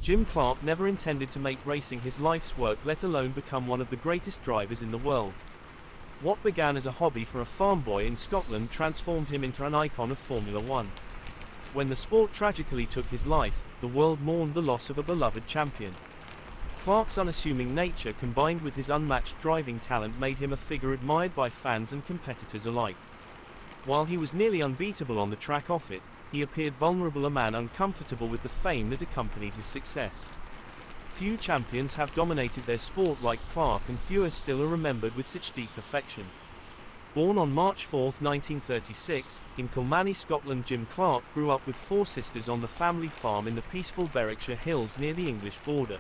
Jim Clark never intended to make racing his life's work, let alone become one of the greatest drivers in the world. What began as a hobby for a farm boy in Scotland transformed him into an icon of Formula One. When the sport tragically took his life, the world mourned the loss of a beloved champion. Clark's unassuming nature combined with his unmatched driving talent made him a figure admired by fans and competitors alike. While he was nearly unbeatable on the track off it, he appeared vulnerable, a man uncomfortable with the fame that accompanied his success. Few champions have dominated their sport like Clark, and fewer still are remembered with such deep affection. Born on March 4, 1936, in Kilmany, Scotland, Jim Clark grew up with four sisters on the family farm in the peaceful Berwickshire Hills near the English border.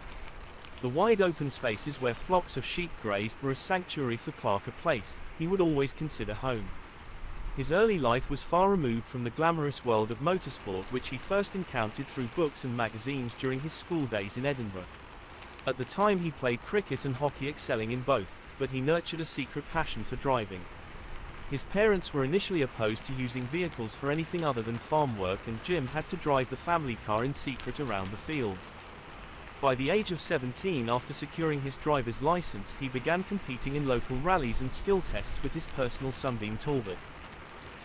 The wide open spaces where flocks of sheep grazed were a sanctuary for Clark, a place he would always consider home. His early life was far removed from the glamorous world of motorsport, which he first encountered through books and magazines during his school days in Edinburgh. At the time he played cricket and hockey, excelling in both, but he nurtured a secret passion for driving. His parents were initially opposed to using vehicles for anything other than farm work, and Jim had to drive the family car in secret around the fields. By the age of 17, after securing his driver's license, he began competing in local rallies and skill tests with his personal Sunbeam Talbot.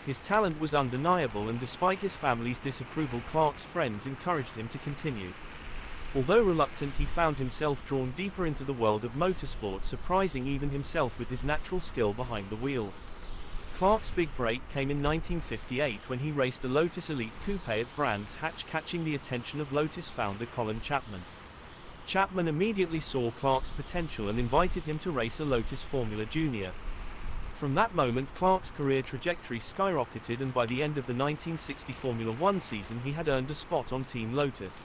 His talent was undeniable, and despite his family's disapproval, Clark's friends encouraged him to continue. Although reluctant, he found himself drawn deeper into the world of motorsport, surprising even himself with his natural skill behind the wheel. Clark's big break came in 1958 when he raced a Lotus Elite Coupe at Brands Hatch, catching the attention of Lotus founder Colin Chapman. Chapman immediately saw Clark's potential and invited him to race a Lotus Formula Junior. From that moment, Clark's career trajectory skyrocketed, and by the end of the 1960 Formula One season he had earned a spot on Team Lotus.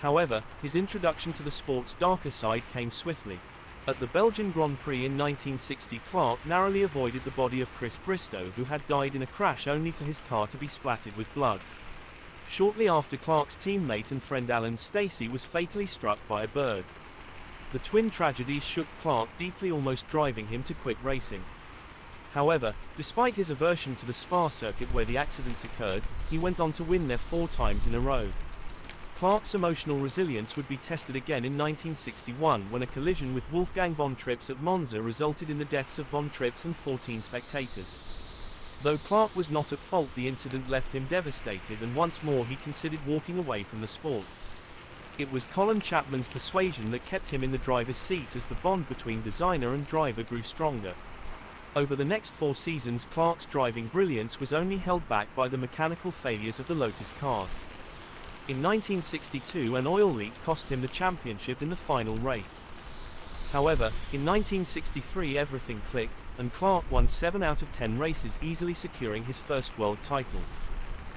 However, his introduction to the sport's darker side came swiftly. At the Belgian Grand Prix in 1960, Clark narrowly avoided the body of Chris Bristow, who had died in a crash only for his car to be splattered with blood. Shortly after, Clark's teammate and friend Alan Stacey was fatally struck by a bird. The twin tragedies shook Clark deeply, almost driving him to quit racing. However, despite his aversion to the Spa circuit where the accidents occurred, he went on to win there 4 times in a row. Clark's emotional resilience would be tested again in 1961 when a collision with Wolfgang von Trips at Monza resulted in the deaths of von Trips and 14 spectators. Though Clark was not at fault, the incident left him devastated, and once more he considered walking away from the sport. It was Colin Chapman's persuasion that kept him in the driver's seat as the bond between designer and driver grew stronger. Over the next 4 seasons, Clark's driving brilliance was only held back by the mechanical failures of the Lotus cars. In 1962, an oil leak cost him the championship in the final race. However, in 1963 everything clicked, and Clark won 7 out of 10 races, easily securing his first world title.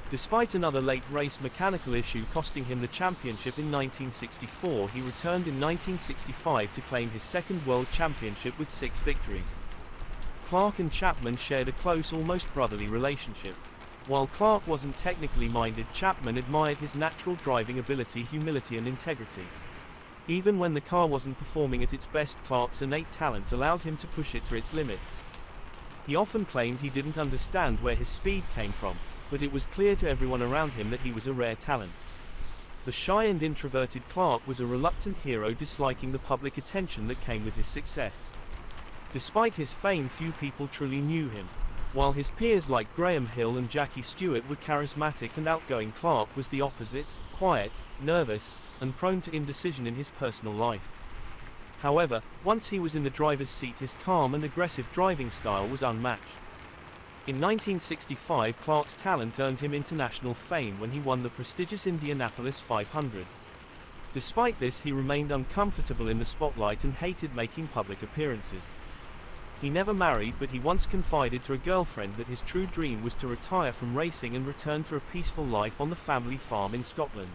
Despite another late race mechanical issue costing him the championship in 1964, he returned in 1965 to claim his second world championship with 6 victories. Clark and Chapman shared a close, almost brotherly relationship. While Clark wasn't technically minded, Chapman admired his natural driving ability, humility and integrity. Even when the car wasn't performing at its best, Clark's innate talent allowed him to push it to its limits. He often claimed he didn't understand where his speed came from, but it was clear to everyone around him that he was a rare talent. The shy and introverted Clark was a reluctant hero, disliking the public attention that came with his success. Despite his fame, few people truly knew him. While his peers like Graham Hill and Jackie Stewart were charismatic and outgoing, Clark was the opposite, quiet, nervous, and prone to indecision in his personal life. However, once he was in the driver's seat, his calm and aggressive driving style was unmatched. In 1965, Clark's talent earned him international fame when he won the prestigious Indianapolis 500. Despite this, he remained uncomfortable in the spotlight and hated making public appearances. He never married, but he once confided to a girlfriend that his true dream was to retire from racing and return to a peaceful life on the family farm in Scotland.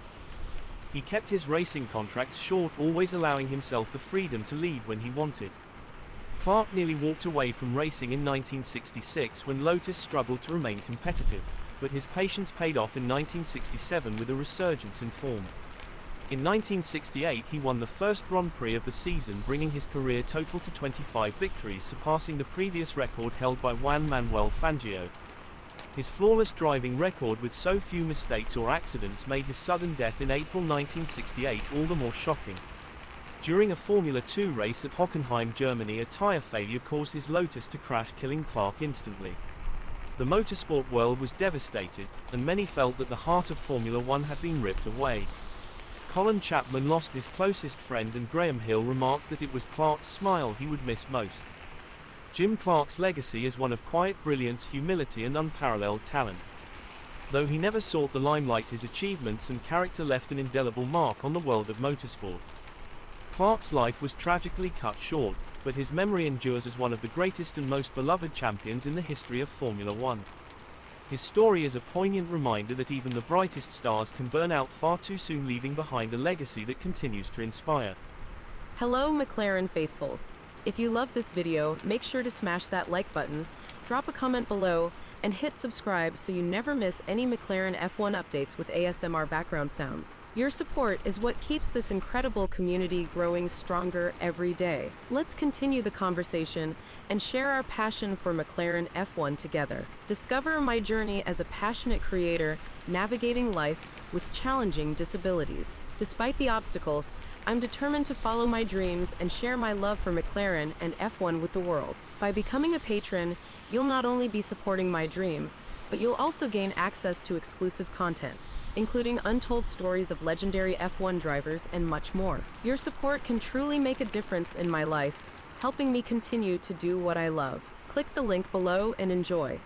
He kept his racing contracts short, always allowing himself the freedom to leave when he wanted. Clark nearly walked away from racing in 1966 when Lotus struggled to remain competitive, but his patience paid off in 1967 with a resurgence in form. In 1968 he won the first Grand Prix of the season, bringing his career total to 25 victories, surpassing the previous record held by Juan Manuel Fangio. His flawless driving record with so few mistakes or accidents made his sudden death in April 1968 all the more shocking. During a Formula 2 race at Hockenheim, Germany, a tire failure caused his Lotus to crash, killing Clark instantly. The motorsport world was devastated, and many felt that the heart of Formula 1 had been ripped away. Colin Chapman lost his closest friend, and Graham Hill remarked that it was Clark's smile he would miss most. Jim Clark's legacy is one of quiet brilliance, humility and unparalleled talent. Though he never sought the limelight, his achievements and character left an indelible mark on the world of motorsport. Clark's life was tragically cut short, but his memory endures as one of the greatest and most beloved champions in the history of Formula 1. His story is a poignant reminder that even the brightest stars can burn out far too soon, leaving behind a legacy that continues to inspire. Hello McLaren faithfuls. If you loved this video, make sure to smash that like button, drop a comment below, and hit subscribe so you never miss any McLaren F1 updates with ASMR background sounds. Your support is what keeps this incredible community growing stronger every day. Let's continue the conversation and share our passion for McLaren F1 together. Discover my journey as a passionate creator navigating life with challenging disabilities. Despite the obstacles, I'm determined to follow my dreams and share my love for McLaren and F1 with the world. By becoming a patron, you'll not only be supporting my dream, but you'll also gain access to exclusive content, including untold stories of legendary F1 drivers and much more. Your support can truly make a difference in my life, helping me continue to do what I love. Click the link below and enjoy.